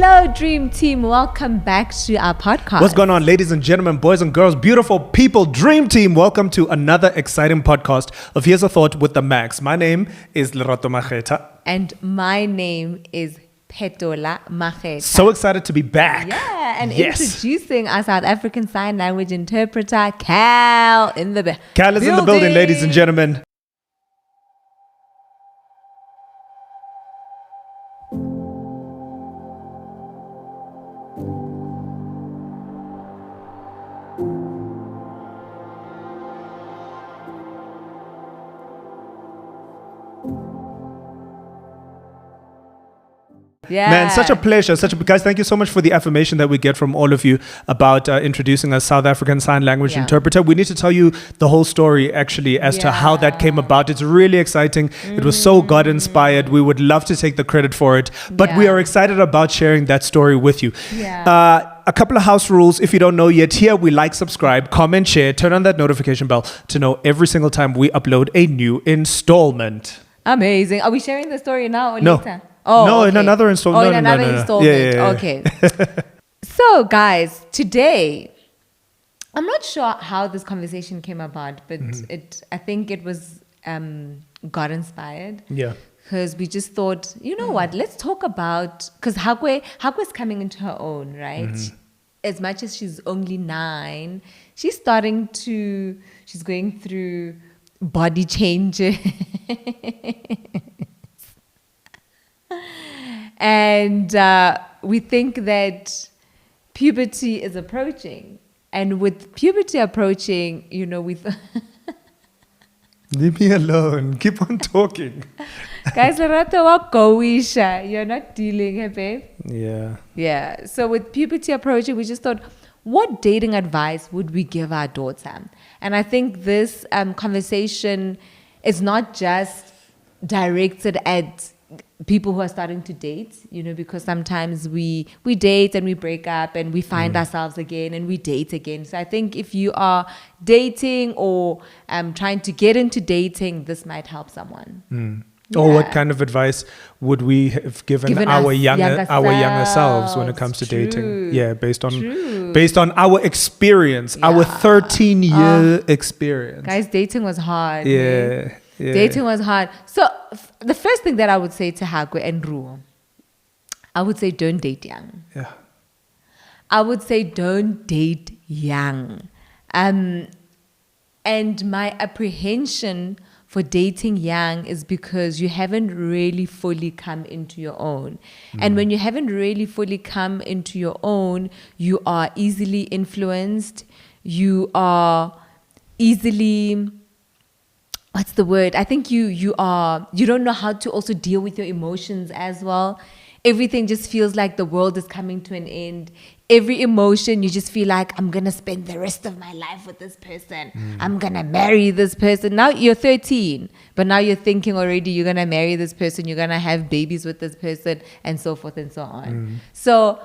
Hello, Dream Team. Welcome back to our podcast. What's going on, ladies and gentlemen, boys and girls, beautiful people, Dream Team? Welcome to another exciting podcast of Here's a Thought with the Max. My name is Lerato Mageta. And my name is Petola Mageta. So excited to be back. Yeah, and introducing our South African Sign Language interpreter, Cal, in the Cal is in the building, ladies and gentlemen. Yeah. Man, such a pleasure. Guys, thank you so much for the affirmation that we get from all of you about introducing a South African Sign Language interpreter. We need to tell you the whole story actually as to how that came about. It's really exciting. It was so God inspired. We would love to take the credit for it, but we are excited about sharing that story with you. A couple of house rules. If you don't know yet, here we like, subscribe, comment, share, turn on that notification bell to know every single time we upload a new installment. Amazing. Are we sharing the story now or No. later? Oh, no, okay. in another installment. Oh, in another installment. Yeah. Okay. So, guys, today, I'm not sure how this conversation came about, but I think it was God inspired. Yeah. Because we just thought, you know what, let's talk about, because Hagwe's coming into her own, right? As much as she's only 9, she's going through body changes. And we think that puberty is approaching. And with puberty approaching, you know, Leave me alone. Keep on talking. Guys, you're not dealing, hey, babe? Yeah. Yeah. So with puberty approaching, we just thought, what dating advice would we give our daughter? And I think this conversation is not just directed at people who are starting to date, you know, because sometimes we date and we break up and we find ourselves again and we date again. So I think if you are dating or trying to get into dating, this might help someone. Or what kind of advice would we have given our younger selves when it comes to dating? Yeah, based on our experience, our 13-year experience. Guys, dating was hard. Yeah. Dating was hard. So the first thing that I would say to Hagwe and Ru, I would say don't date young. Yeah. I would say don't date young. And my apprehension for dating young is because you haven't really fully come into your own. And when you haven't really fully come into your own, you are easily influenced. You are easily... What's the word? I think you don't know how to also deal with your emotions as well. Everything just feels like the world is coming to an end. Every emotion, you just feel like, I'm going to spend the rest of my life with this person. I'm going to marry this person. Now you're 13, but now you're thinking already you're going to marry this person. You're going to have babies with this person and so forth and so on. So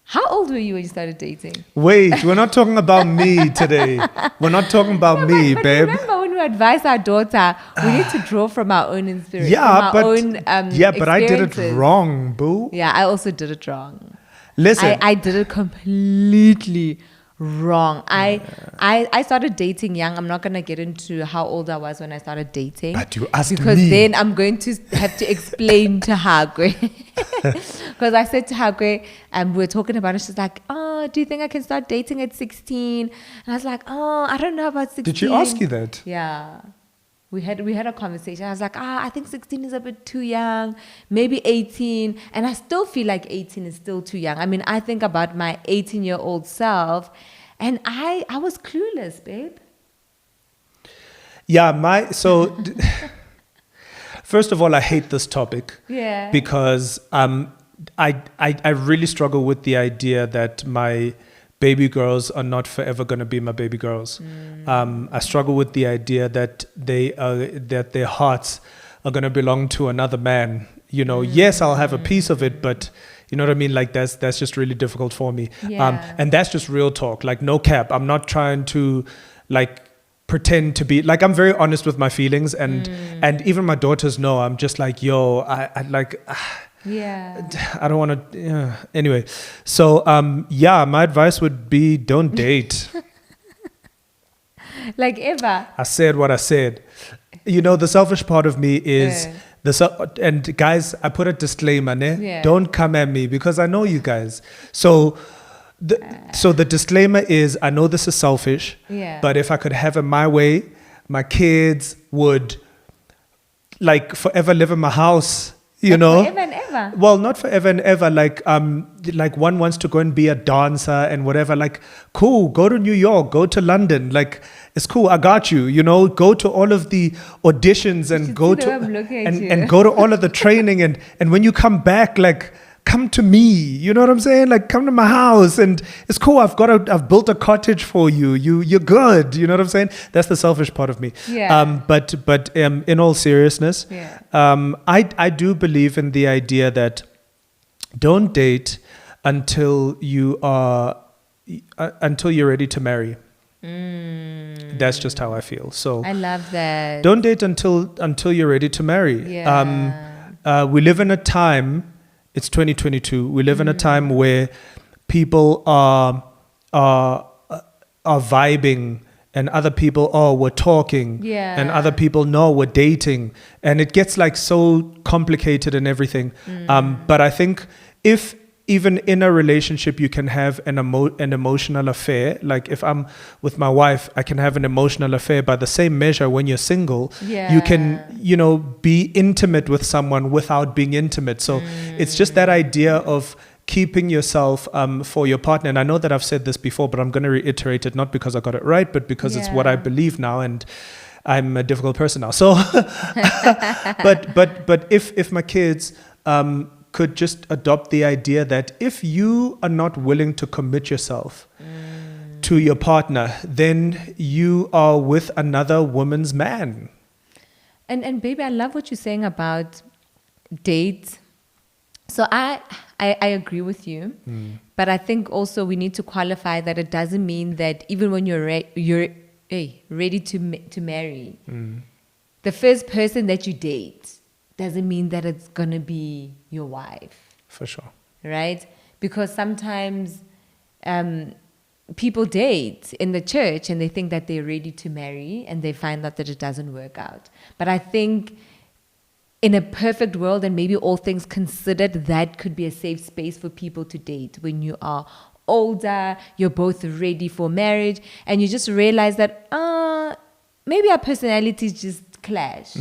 how old were you when you started dating? Wait, we're not talking about me today. We're not talking about me, but babe. Remember when we advise our daughter, we need to draw from our own experience. But I did it wrong, boo. Yeah, I also did it wrong. Listen. I did it completely wrong. I started dating young. I'm not going to get into how old I was when I started dating. But you asked because me. then I'm going to have to explain to Hagwe. Because I said to Hagwe, we were talking about it. She's like, oh, do you think I can start dating at 16? And I was like, oh, I don't know about 16. Did she ask you that? Yeah. We had a conversation. I was like, I think 16 is a bit too young. Maybe 18. And I still feel like 18 is still too young. I mean, I think about my 18-year-old self, and I was clueless, babe. Yeah, first of all, I hate this topic. Yeah. Because I really struggle with the idea that my baby girls are not forever going to be my baby girls. I struggle with the idea that that their hearts are going to belong to another man. You know, yes, I'll have a piece of it, but you know what I mean? Like that's just really difficult for me. Yeah. And that's just real talk. Like no cap. I'm not trying to like pretend to be like, I'm very honest with my feelings, and even my daughters know I'm just like, yo, I like Yeah. I don't want to. Yeah. Anyway, so my advice would be don't date. Like ever. I said what I said. The selfish part of me is and guys, I put a disclaimer, ne? Yeah. Don't come at me because I know you guys. So the disclaimer is I know this is selfish, but if I could have it my way, my kids would like forever live in my house. Forever and ever. Well, not forever and ever. Like one wants to go and be a dancer and whatever. Like, cool. Go to New York. Go to London. Like, it's cool. I got you. Go to all of the auditions and go to all of the training and when you come back, like, come to me. You know what I'm saying? Like, come to my house and it's cool. I've built a cottage for you. You're good. You know what I'm saying? That's the selfish part of me. Yeah. But in all seriousness, I do believe in the idea that don't date until you're ready to marry. That's just how I feel. So I love that. Don't date until you're ready to marry. Yeah. We live in a time. It's 2022. We live in a time where people are vibing, and other people we're talking, and other people we're dating, and it gets like so complicated and everything. But I think if even in a relationship you can have an emotional affair, like if I'm with my wife, I can have an emotional affair. By the same measure, when you're single, you can be intimate with someone without being intimate. So it's just that idea of keeping yourself for your partner. And I know that I've said this before, but I'm going to reiterate it, not because I got it right, but because it's what I believe now, and I'm a difficult person now. So but if my kids could just adopt the idea that if you are not willing to commit yourself to your partner, then you are with another woman's man. And baby, I love what you're saying about dates. So I agree with you, but I think also we need to qualify that it doesn't mean that even when you're ready to marry, the first person that you date doesn't mean that it's going to be your wife. For sure. Right? Because sometimes people date in the church and they think that they're ready to marry and they find out that it doesn't work out. But I think in a perfect world, and maybe all things considered, that could be a safe space for people to date when you are older, you're both ready for marriage, and you just realize that maybe our personalities just clash.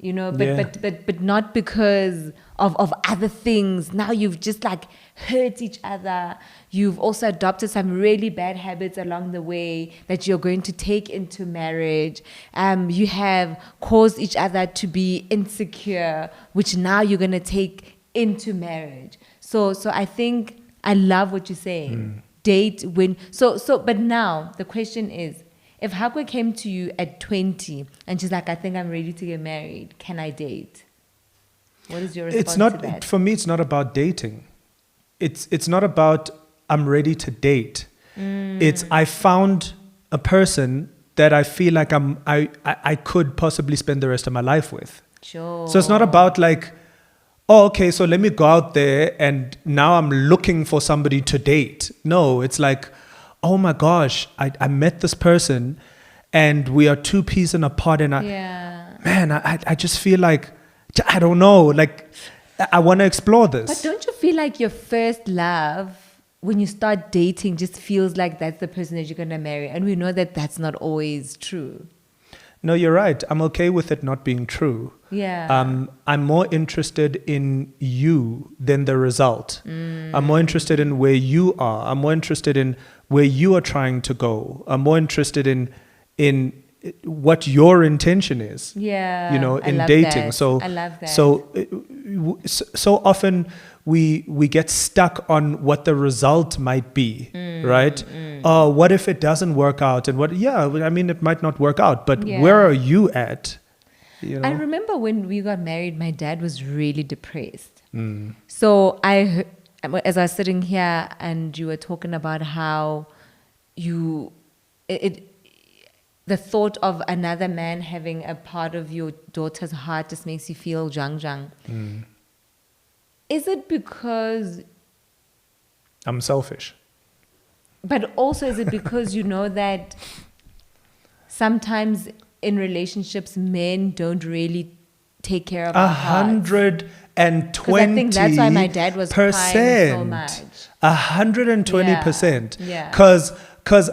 But not because of other things. Now you've just like hurt each other. You've also adopted some really bad habits along the way that you're going to take into marriage. You have caused each other to be insecure, which now you're going to take into marriage. So I think I love what you're saying. Date when but now the question is, if Hakwe came to you at 20 and she's like, I think I'm ready to get married, can I date? What is your response to that? For me, it's not about dating. It's not about I'm ready to date. It's I found a person that I feel like I could possibly spend the rest of my life with. Sure. So it's not about like, oh, okay, so let me go out there and now I'm looking for somebody to date. No, it's like, oh my gosh, I met this person and we are 2 peas in a pod, and I just feel like, I don't know, like I want to explore this. But don't you feel like your first love, when you start dating, just feels like that's the person that you're going to marry? And we know that that's not always true. No, you're right. I'm okay with it not being true. Yeah. I'm more interested in you than the result. I'm more interested in where you are. I'm more interested in where you are trying to go. I'm more interested in what your intention is. Yeah. In dating. That. So I love that. So often we get stuck on what the result might be, right? Oh, what if it doesn't work out? And it might not work out, but where are you at? I remember when we got married, my dad was really depressed. So as I was sitting here and you were talking about how the thought of another man having a part of your daughter's heart just makes you feel jang. Is it because, I'm selfish. but also is it because you know that sometimes in relationships, men don't really take care of our hearts? 120%. I think that's why my dad was crying so much. 120%. Yeah. Cause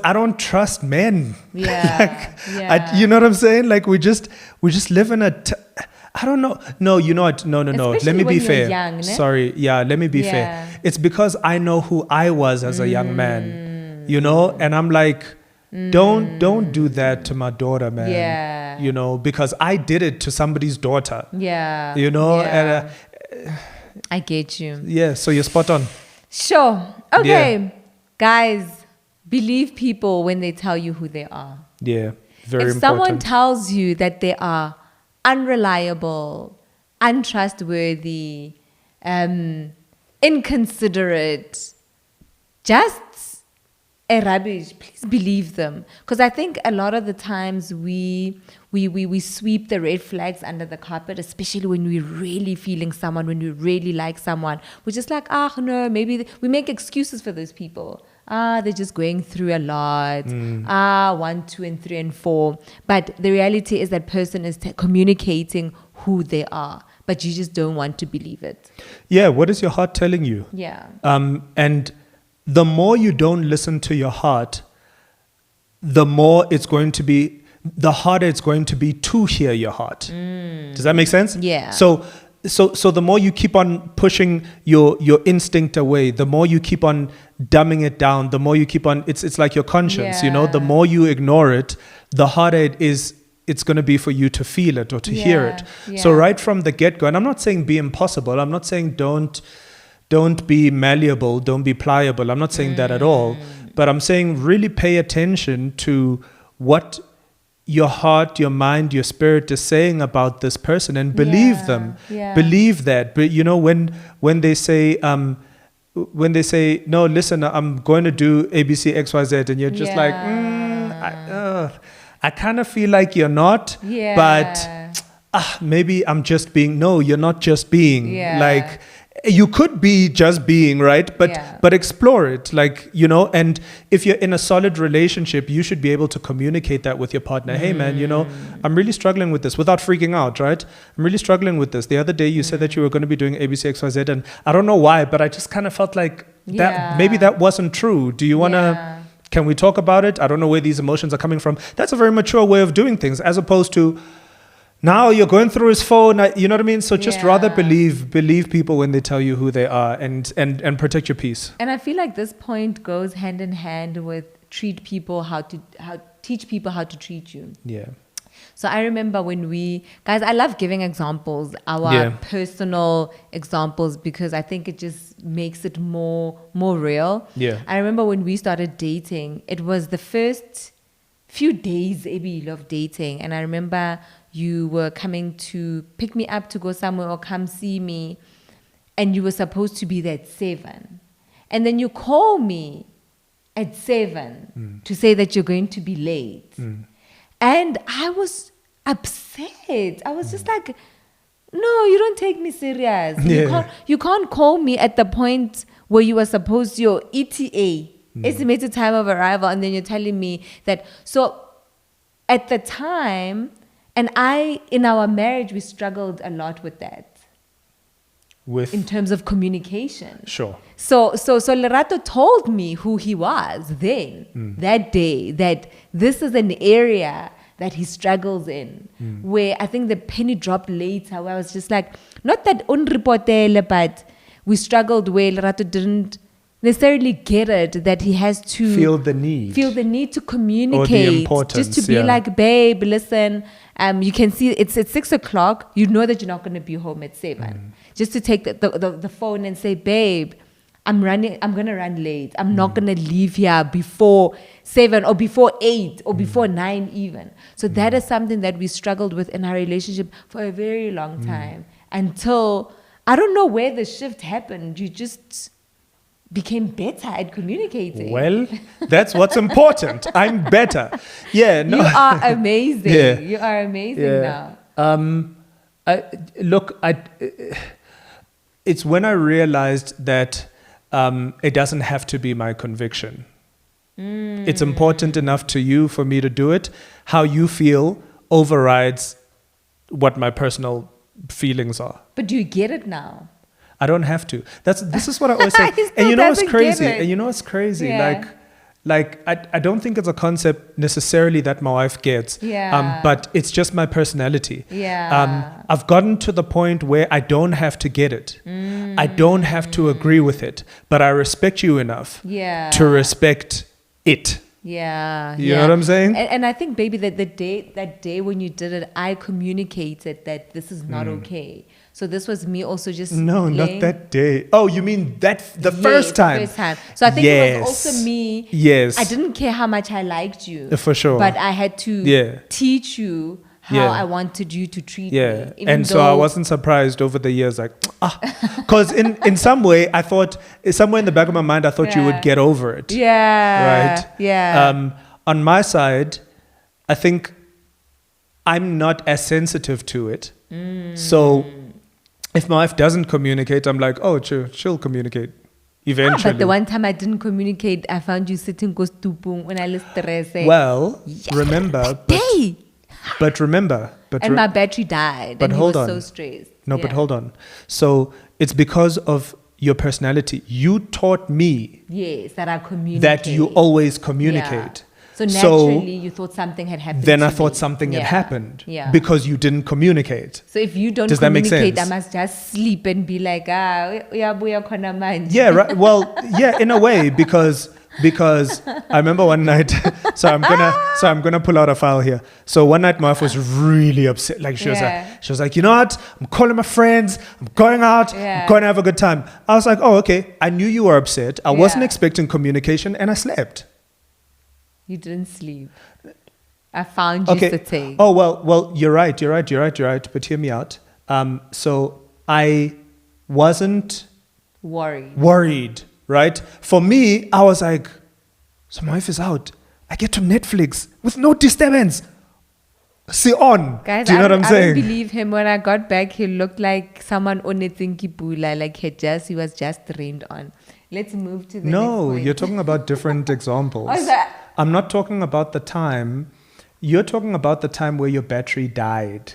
I don't trust men. Yeah. You know what I'm saying? Like we just live in I don't know. No, you know what? No. Especially Let me when be you're fair. young, ne? Sorry. Yeah, let me be Yeah. fair. It's because I know who I was as a young man, you know? And I'm like, don't do that to my daughter, man. Yeah. You know, because I did it to somebody's daughter. Yeah. You know? Yeah. And I get you. yeah, so you're spot on. Sure. Okay. Yeah. Guys, believe people when they tell you who they are. Yeah, very If someone important. tells you that they are unreliable, untrustworthy, inconsiderate, just a rubbish, please believe them. Because I think a lot of the times we sweep the red flags under the carpet, especially when we're really feeling someone, when we really like someone. We're just like, no, maybe we make excuses for those people. They're just going through a lot. 1, 2, and 3, and 4. But the reality is that person is communicating who they are, but you just don't want to believe it. Yeah, what is your heart telling you? Yeah. And the more you don't listen to your heart, the more it's going to be, the harder it's going to be to hear your heart. Does that make sense? Yeah. So the more you keep on pushing your instinct away, the more you keep on dumbing it down, the more you keep on, it's like your conscience, you know, the more you ignore it, the harder it's going to be for you to feel it or to hear it. Yeah. So right from the get-go, and I'm not saying be impossible, I'm not saying don't be malleable, don't be pliable, I'm not saying that at all, but I'm saying really pay attention to what your heart, your mind, your spirit is saying about this person and believe them. Believe that. But you know, when they say no, listen, I'm going to do ABC XYZ, and you're just like, I kind of feel like you're not, but maybe I'm just being. No, you're not just being. Like you could be just being, right? But explore it, like, you know. And if you're in a solid relationship, you should be able to communicate that with your partner. Hey man, you know, I'm really struggling with this without freaking out, right? I'm really struggling with this. The other day you said that you were going to be doing ABC XYZ, and I don't know why, but I just kind of felt like that maybe that wasn't true. Do you want to, can we talk about it? I don't know where these emotions are coming from. That's a very mature way of doing things, as opposed to now you're going through his phone, you know what I mean? So just rather believe people when they tell you who they are, and protect your peace. And I feel like this point goes hand in hand with teach people how to treat you. Yeah. So I remember when guys, I love giving examples, our personal examples, because I think it just makes it more real. Yeah. I remember when we started dating, it was the first few days of dating, and I remember you were coming to pick me up to go somewhere or come see me, and you were supposed to be there at 7. And then you call me at 7 to say that you're going to be late. And I was upset. I was just like, no, you don't take me serious. You can't call me at the point where you were supposed to, your ETA, estimated time of arrival, and then you're telling me that. So at the time, and in our marriage, we struggled a lot with that. In terms of communication. Sure. So Lerato told me who he was then, that day, that this is an area that he struggles in, where I think the penny dropped later, where I was just like, not that unrepotele, but we struggled where Lerato didn't necessarily get it, that he has to feel the need to communicate, just to be like, babe, listen, you can see it's at 6 o'clock, you know that you're not going to be home at 7. Just to take the phone and say, babe, I'm going to run late. I'm not going to leave here before 7 or before 8 or before 9 even. So that is something that we struggled with in our relationship for a very long time, until I don't know where the shift happened. You just became better at communicating. Well, that's what's important. I'm better. Yeah. No. You are amazing. You are amazing now. it's when I realized that it doesn't have to be my conviction. It's important enough to you for me to do it. How you feel overrides what my personal feelings are. But do you get it now? I don't have to. This is what I always say. And you know what's crazy? And you know what's crazy? Yeah. Like I don't think it's a concept necessarily that my wife gets. Yeah. But it's just my personality. Yeah. I've gotten to the point where I don't have to get it. I don't have to agree with it. But I respect you enough to respect it. Yeah. You know what I'm saying? And I think, baby, that that day when you did it, I communicated that this is not okay. So this was me also just not that day. Oh, you mean the first time? The first time. So I think it was also me. Yes. I didn't care how much I liked you. For sure. But I had to teach you how I wanted you to treat me. And so I wasn't surprised over the years, like, because in some way I thought, somewhere in the back of my mind, I thought you would get over it. Yeah. Right? Yeah. On my side, I think I'm not as sensitive to it. So if my wife doesn't communicate, I'm like, oh, she'll communicate eventually. But the one time I didn't communicate, I found you sitting stupung when I was stressed. Well, remember, and my battery died. But and hold he was on. so stressed. No, but hold on. So it's because of your personality. You taught me that I communicate. that you always communicate. Yeah. So naturally, you thought something had happened. Then I thought something had happened because you didn't communicate. So if you don't communicate, I must just sleep and be like, yeah, right. Well, yeah, in a way, because I remember one night. So I'm gonna pull out a file here. So one night my wife was really upset. Like she was like, you know what? I'm calling my friends. I'm going out. I'm going to have a good time. I was like, oh, okay. I knew you were upset. I wasn't expecting communication, and I slept. You didn't sleep. I found you sitting. Oh, well, you're right. But hear me out. So I wasn't worried, right? For me, I was like, so my wife is out. I get to Netflix with no disturbance. See on. Guys, do you know what I'm saying? I don't believe him. When I got back, he looked like someone on a thinky pula, like he was just rained on. Let's move to the next point. You're talking about different examples. What's that? I'm not talking about the time. You're talking about the time where your battery died.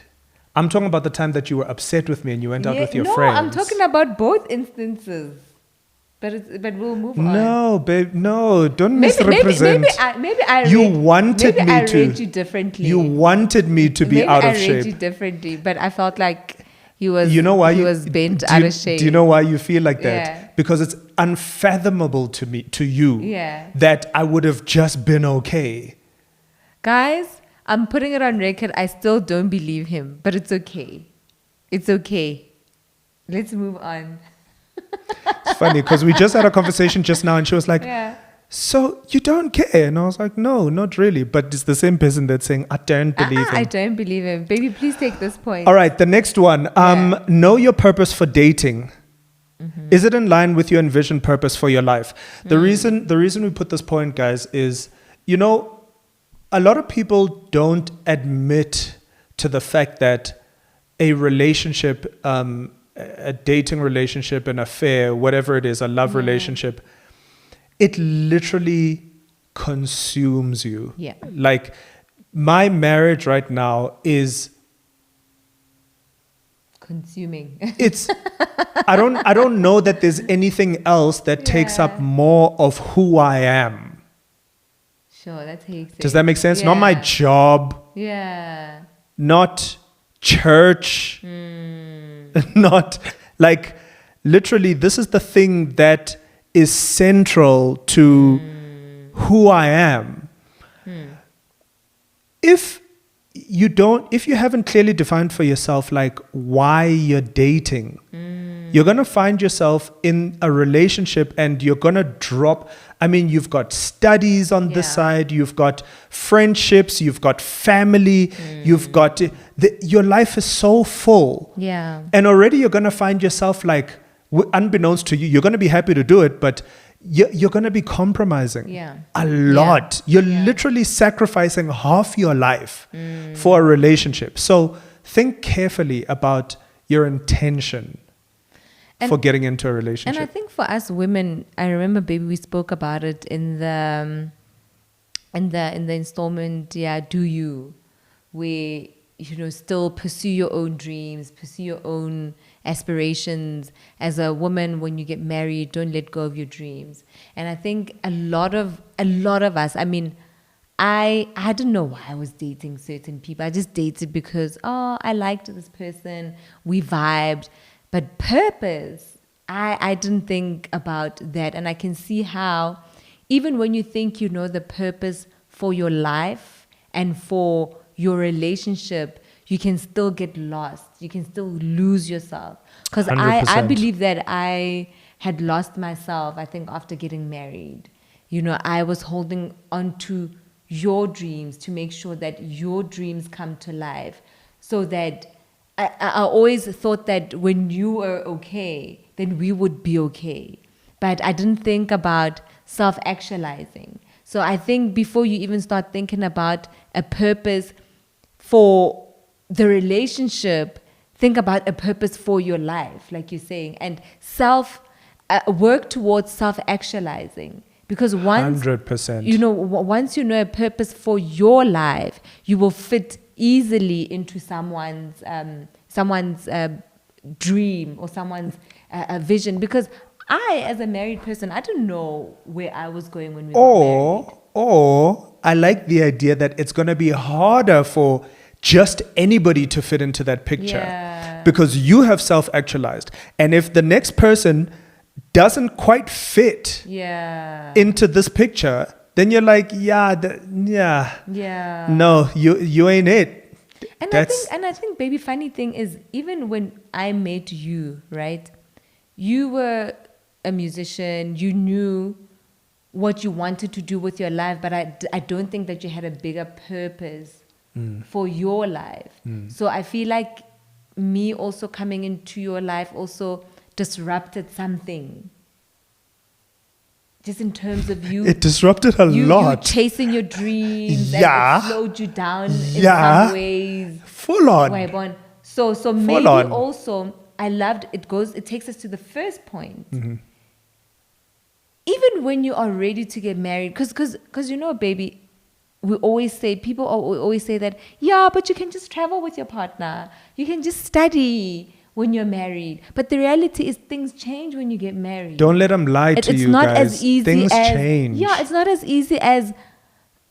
I'm talking about the time that you were upset with me and you went out with your friends. No, I'm talking about both instances. But we'll move on. No, babe, no, don't misrepresent. Maybe I read you differently. You wanted me to be out of shape. I read you differently, but I felt like he was bent out of shape. Do you know why you feel like that? Because it's unfathomable to you that I would have just been okay. Guys, I'm putting it on record. I still don't believe him, but it's okay. It's okay. Let's move on. It's funny because we just had a conversation just now and she was like, so you don't care? And I was like, no, not really. But it's the same person that's saying, I don't believe him. I don't believe him. Baby, please take this point. All right, the next one. Know your purpose for dating. Mm-hmm. Is it in line with your envisioned purpose for your life? The reason we put this point, guys, is, a lot of people don't admit to the fact that a relationship, a dating relationship, an affair, whatever it is, a love relationship, it literally consumes you. Yeah. Like my marriage right now is consuming. I don't know that there's anything else that takes up more of who I am. Sure, that takes Does that make sense? Not my job. Yeah. Not church. Not like literally this is the thing that is central to who I am. If you haven't clearly defined for yourself like why you're dating, you're going to find yourself in a relationship and you're going to drop. I mean, you've got studies on this side, you've got friendships, you've got family, you've got your life is so full. Yeah. And already you're going to find yourself like, unbeknownst to you, you're going to be happy to do it, but you're going to be compromising a lot. You're literally sacrificing half your life for a relationship. So think carefully about your intention. for getting into a And relationship. I think for us women, I remember, baby, we spoke about it in the installment, Do You, where, still pursue your own dreams, pursue your own aspirations. As a woman, when you get married, don't let go of your dreams. And I think a lot of us, I mean, I don't know why I was dating certain people. I just dated because, I liked this person, we vibed. But purpose, I didn't think about that. And I can see how, even when you think you know the purpose for your life and for your relationship, you can still get lost. You can still lose yourself. Because I 100%. believe that I had lost myself, I think, after getting married. I was holding on to your dreams to make sure that your dreams come to life. So that I always thought that when you were okay, then we would be okay. But I didn't think about self-actualizing. So I think before you even start thinking about a purpose for the relationship, think about a purpose for your life, like you're saying, and work towards self-actualizing. Because once 100%. once you know a purpose for your life, you will fit easily into someone's dream or someone's vision. Because I, as a married person, I don't know where I was going when we got married. Or I like the idea that it's going to be harder for just anybody to fit into that picture because you have self-actualized. And if the next person doesn't quite fit into this picture, then you're like, no, you ain't it. And I think, baby, funny thing is, even when I met you, right, you were a musician, you knew what you wanted to do with your life, but I don't think that you had a bigger purpose for your life. So I feel like me also coming into your life also disrupted something. Just in terms of you. It disrupted a lot. You chasing your dreams. And it slowed you down in some ways. Full on. So maybe also, I loved, it takes us to the first point. Mm-hmm. Even when you are ready to get married, because baby, we always say, people always say that, but you can just travel with your partner. You can just study when you're married. But the reality is things change when you get married. Don't let them lie to you, guys. It's not as easy things change. Yeah, it's not as easy as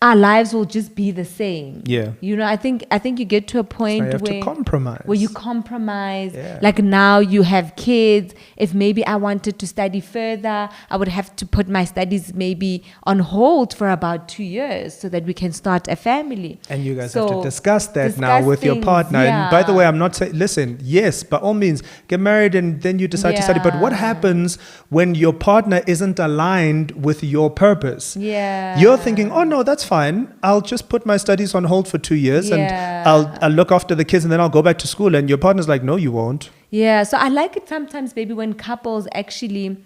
our lives will just be the same. Yeah. I think you get to a point where you compromise. Yeah. Like now you have kids. If maybe I wanted to study further, I would have to put my studies maybe on hold for about 2 years so that we can start a family. And you guys have to discuss that now with your partner. Yeah. And by the way, I'm not saying, listen, yes, by all means, get married and then you decide to study. But what happens when your partner isn't aligned with your purpose? Yeah. You're thinking, oh no, that's fine. I'll just put my studies on hold for 2 years and I'll look after the kids and then I'll go back to school. And your partner's like, no, you won't. Yeah. So I like it sometimes, baby, when couples actually,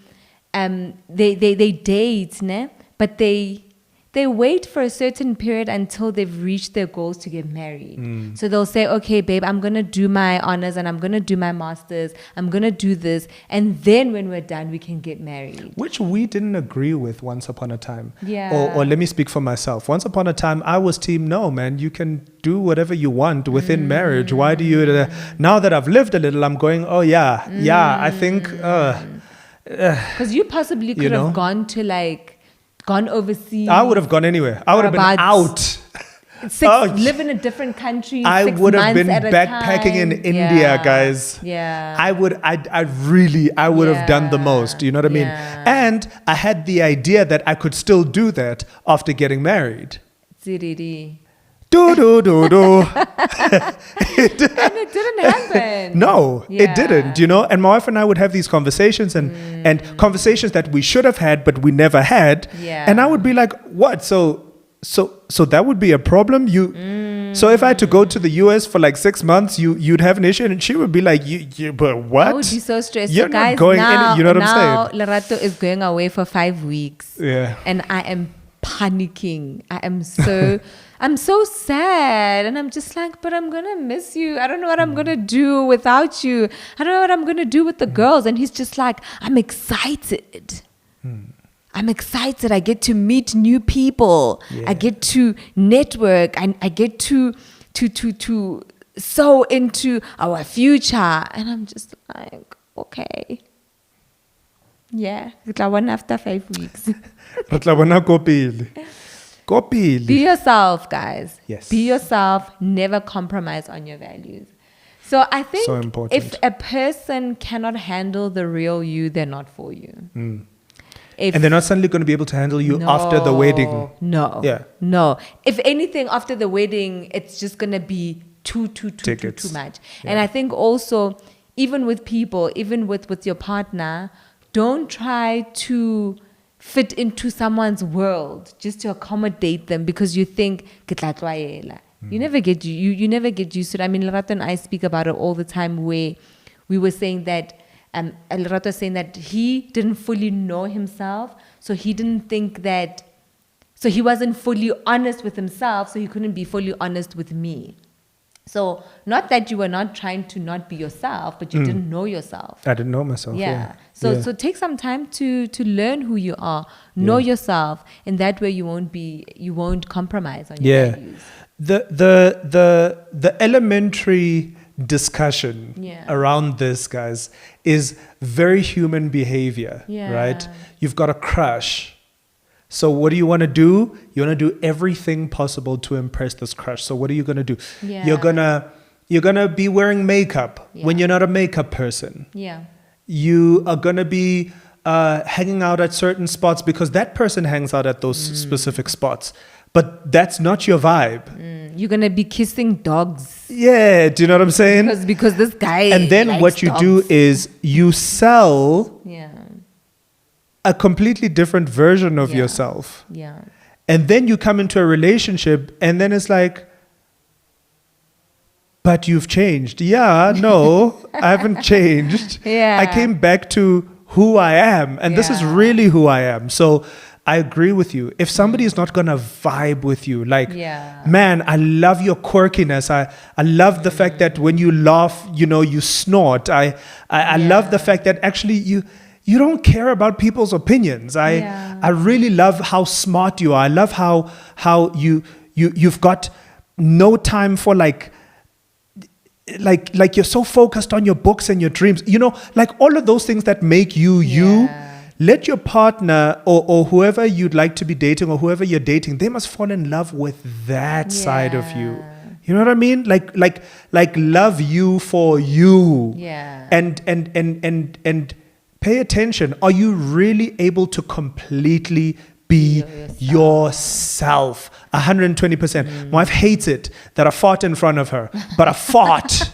they date, né? But they wait for a certain period until they've reached their goals to get married. So they'll say, okay, babe, I'm going to do my honors and I'm going to do my masters. I'm going to do this. And then when we're done, we can get married. Which we didn't agree with once upon a time. Yeah. Or let me speak for myself. Once upon a time, I was team, no, man, you can do whatever you want within marriage. Why do you... now that I've lived a little, I'm going, I think... Because you possibly could have gone overseas. I would have gone anywhere. I would have been out. Live in a different country. I would have been backpacking in India, guys. Yeah. I would have done the most. You know what I mean? And I had the idea that I could still do that after getting married. Ziriri. And it didn't happen. No, it didn't, and my wife and I would have these conversations and conversations that we should have had, but we never had. Yeah. And I would be like, what? So that would be a problem? So if I had to go to the US for like 6 months, you'd have an issue, and she would be like, but what? I would be so stressed. You're guys, not going you know what I'm saying? Now Lerato is going away for 5 weeks. Yeah. And I am panicking. I'm so sad. And I'm just like, but I'm going to miss you. I don't know what I'm going to do without you. I don't know what I'm going to do with the girls. And he's just like, I'm excited. I'm excited. I get to meet new people. Yeah. I get to network. I get to sow into our future. And I'm just like, okay. Yeah. After 5 weeks. Be yourself, guys. Yes. Be yourself. Never compromise on your values. So I think So important. if a person cannot handle the real you, they're not for you. And they're not suddenly going to be able to handle you after the wedding. No. Yeah. No. If anything, after the wedding, it's just going to be too much. Yeah. And I think also, even with people, even with your partner, don't try to fit into someone's world just to accommodate them because you think you never get used to it. I mean, Lerato and I speak about it all the time, where we were saying that Lerato was saying that he didn't fully know himself, so he didn't think that, so he wasn't fully honest with himself, so he couldn't be fully honest with me. So not that you were not trying to not be yourself, but you didn't know yourself. I didn't know myself. Yeah. So take some time to learn who you are, know yourself, and that way you won't compromise on your values. The elementary discussion around this, guys, is very human behavior, right? You've got a crush. So what do you want to do? You want to do everything possible to impress this crush. So what are you going to do? Yeah. You're gonna be wearing makeup when you're not a makeup person. Yeah. You are gonna be hanging out at certain spots because that person hangs out at those specific spots. But that's not your vibe. You're gonna be kissing dogs. Yeah, do you know what I'm saying? Because this guy. And then what you do is you sell a completely different version of yourself. Yeah. And then you come into a relationship and then it's like, but you've changed. Yeah, no, I haven't changed. Yeah. I came back to who I am. And this is really who I am. So I agree with you. If somebody is not going to vibe with you, like, man, I love your quirkiness. I love the fact that when you laugh, you snort. I love the fact that actually you don't care about people's opinions. I really love how smart you are. I love how you've got no time for like you're so focused on your books and your dreams. Like all of those things that make you you. Let your partner or whoever you'd like to be dating or whoever you're dating, they must fall in love with that side of you. You know what I mean? Like love you for you. Yeah. And pay attention. Are you really able to completely be yourself? 120%. My wife hates it that I fart in front of her, but I fart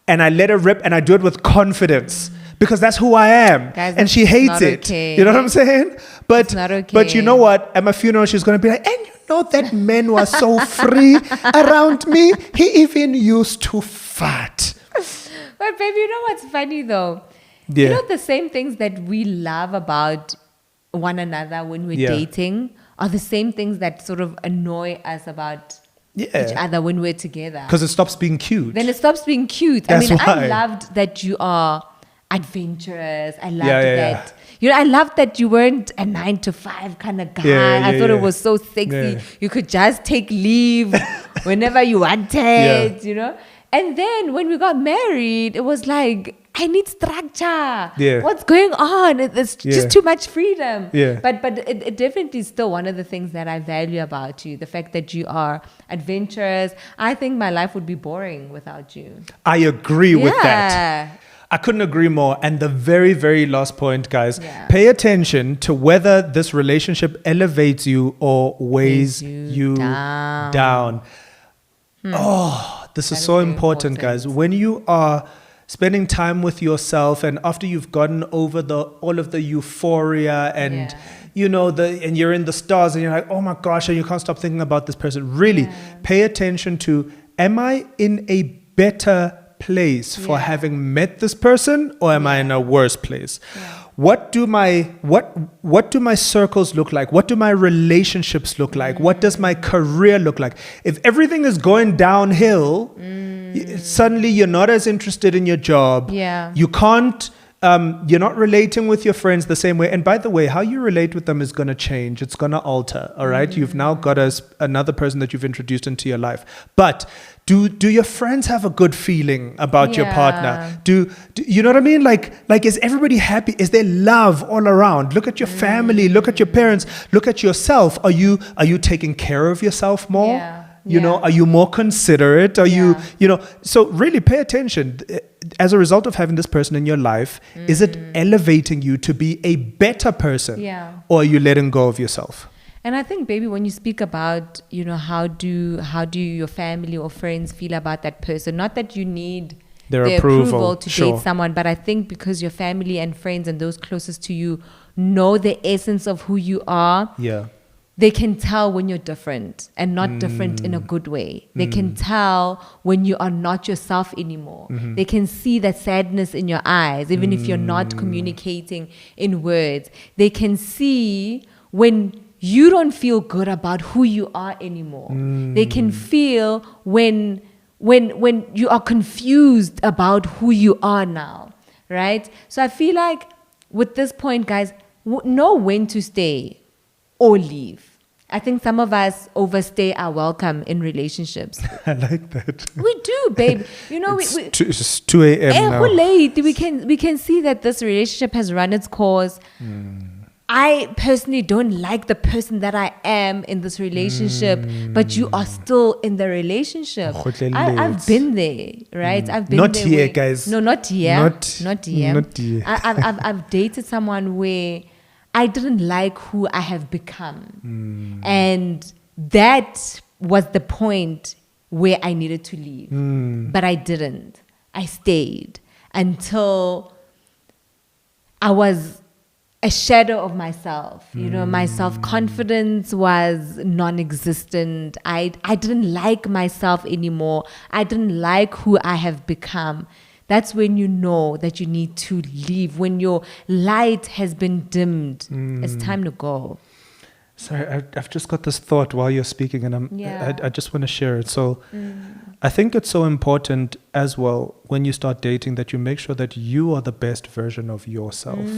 and I let her rip and I do it with confidence. Because that's who I am. Guys, and she hates it. Okay. You know what I'm saying? But it's not okay. But you know what? At my funeral, she's going to be like, and you know that man was so free around me. He even used to fart. But baby, you know what's funny though? Yeah. You know the same things that we love about one another when we're dating are the same things that sort of annoy us about each other when we're together. Because it stops being cute. Then it stops being cute. That's why. I loved that you are adventurous. I loved that. I loved that you weren't a 9-to-5 kind of guy. I thought it was so sexy. Yeah. You could just take leave whenever you wanted, And then when we got married, it was like, I need structure. Yeah. What's going on? It's just too much freedom. Yeah. But it definitely is still one of the things that I value about you. The fact that you are adventurous. I think my life would be boring without you. I agree with that. I couldn't agree more. And the very, very last point, guys, pay attention to whether this relationship elevates you or weighs you down. Oh, this is so important, guys. When you are spending time with yourself and after you've gotten over all of the euphoria and and you're in the stars and you're like, oh my gosh, and you can't stop thinking about this person. Really pay attention to, am I in a better place for having met this person or am I in a worse place? what do my circles look like? What do my relationships look like? What does my career look like? If everything is going downhill, suddenly you're not as interested in your job. Yeah. You can't, you're not relating with your friends the same way. And by the way, how you relate with them is going to change. It's going to alter. All right. You've now got another person that you've introduced into your life. But do your friends have a good feeling about your partner? Do you know what I mean? Like is everybody happy? Is there love all around? Look at your family, look at your parents, look at yourself. Are you taking care of yourself more? You know, are you more considerate? Are you know, so really pay attention. As a result of having this person in your life, is it elevating you to be a better person? Or are you letting go of yourself? And I think, baby, when you speak about, you know, how do your family or friends feel about that person, not that you need their approval to date someone, but I think because your family and friends and those closest to you know the essence of who you are, they can tell when you're different and not different in a good way. They can tell when you are not yourself anymore. They can see that sadness in your eyes, even if you're not communicating in words. They can see when you don't feel good about who you are anymore. They can feel when you are confused about who you are now, right? So I feel like with this point, guys, know when to stay or leave. I think some of us overstay our welcome in relationships. I like that. We do, babe. You know, it's 2 a.m. now. Late. We can see that this relationship has run its course. I personally don't like the person that I am in this relationship, but you are still in the relationship. I've been there, right? I've been not there. Here, guys. No, not here. Not here. I've dated someone where I didn't like who I have become. And that was the point where I needed to leave. But I didn't. I stayed until I was a shadow of myself. You know, my self-confidence was non-existent. I didn't like myself anymore. I didn't like who I have become. That's when you know that you need to leave. When your light has been dimmed, it's time to go. Sorry, I've just got this thought while you're speaking, and I just want to share it. So I think it's so important as well when you start dating that you make sure that you are the best version of yourself.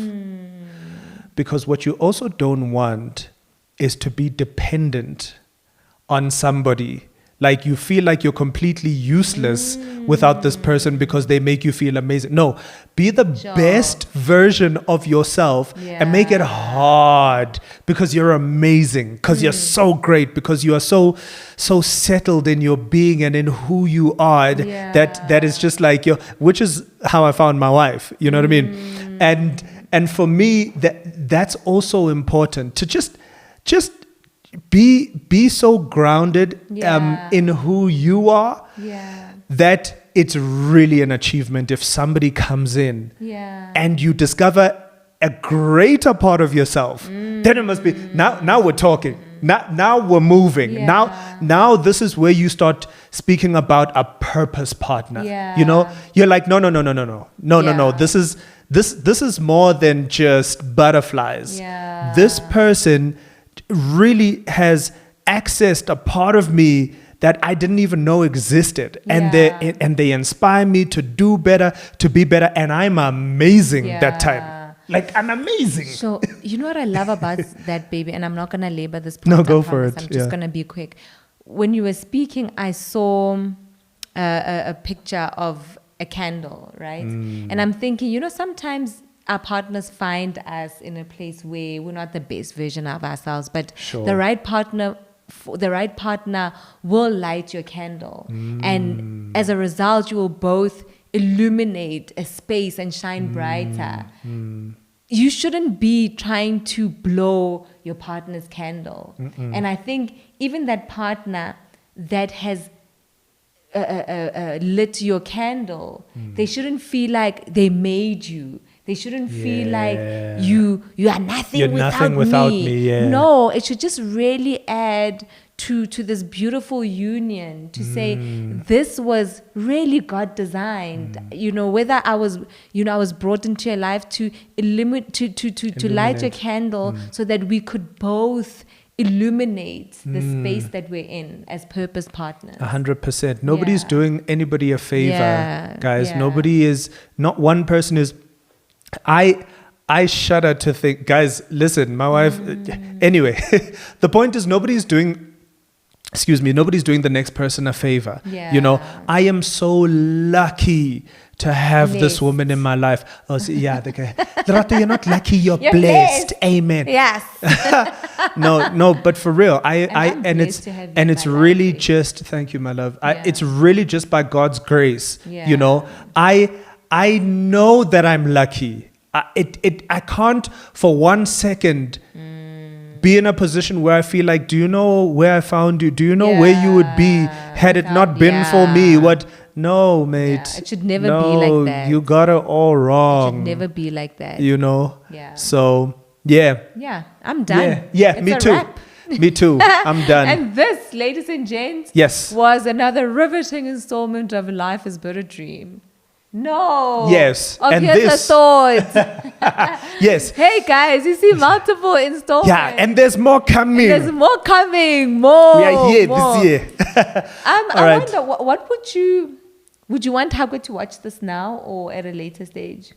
Because what you also don't want is to be dependent on somebody. Like you feel like you're completely useless without this person because they make you feel amazing. No, be the best version of yourself and make it hard because you're amazing, because you're so great, because you are so settled in your being and in who you are. That is just like which is how I found my wife. You know what I mean? And for me, that's also important to just be so grounded in who you are that it's really an achievement if somebody comes in and you discover a greater part of yourself. Then it must be now we're talking. Now we're moving. Now this is where you start speaking about a purpose partner. You know, you're like no. This is more than just butterflies. This person really has accessed a part of me that I didn't even know existed, and they inspire me to do better, to be better, and I'm amazing that time. Like I'm amazing. So you know what I love about that, baby, and I'm not gonna labor this point. No, go for it. I'm just gonna be quick. When you were speaking, I saw a picture of a candle, right? And I'm thinking, you know, sometimes our partners find us in a place where we're not the best version of ourselves, but the right partner will light your candle, and as a result, you will both illuminate a space and shine brighter. You shouldn't be trying to blow your partner's candle. And I think even that partner that has lit your candle, they shouldn't feel like they made you. They shouldn't feel like you are nothing, You're nothing without me. No, it should just really add to this beautiful union, to say this was really God designed. Whether I was brought into your life to to light your candle so that we could both illuminate the space that we're in as purpose partners. 100%. Nobody's doing anybody a favor, guys. Nobody is, not one person is. I shudder to think, guys, listen, my wife, anyway, the point is nobody's doing the next person a favor. I am so lucky to have this woman in my life. Oh, so, Lerato, you're not lucky, you're blessed. Amen. Yes. No, but for real, it's really just, thank you, my love. It's really just by God's grace. I know that I'm lucky. I can't for 1 second be in a position where I feel like, do you know where I found you? Do you know where you would be had it not been for me? No, mate. It should never be like that. You got it all wrong. It should never be like that. Yeah. So, yeah. Yeah, I'm done. Yeah, it's me a too. wrap. Me too. I'm done. And this, ladies and gents, was another riveting installment of Life is But a Dream. No. Yes. And here's the sword. Yes. Hey guys, you see multiple installments. Yeah, and there's more coming. We are here this year. I wonder, what would you want Hagwe to watch this now or at a later stage?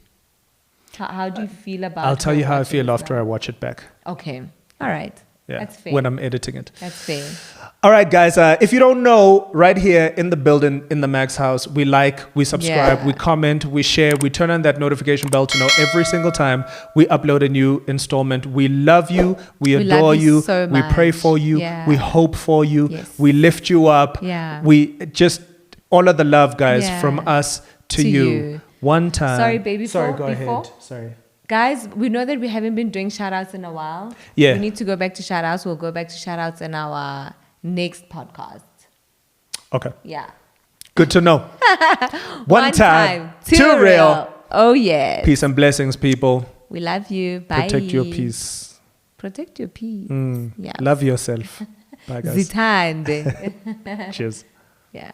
How do you feel about it? I'll tell you how I feel after I watch it back. Okay. All right. Yeah, that's fair. when I'm editing it. That's fair. All right, guys. If you don't know, right here in the building, in the Max house, we subscribe, we comment, we share, we turn on that notification bell to know every single time we upload a new installment. We love you. We adore you. So we pray for you. Yeah. We hope for you. Yes. We lift you up. Yeah. We just, all of the love, guys, from us to you. One time. Sorry, baby. Go ahead. Sorry. Guys, we know that we haven't been doing shout-outs in a while. Yeah. We need to go back to shout-outs. We'll go back to shout-outs in our next podcast. Okay. Yeah. Good to know. One time. Too real. Oh, yes. Peace and blessings, people. We love you. Bye. Protect your peace. Protect your peace. Yeah. Love yourself. Bye, guys. Zithande. Cheers. Yeah.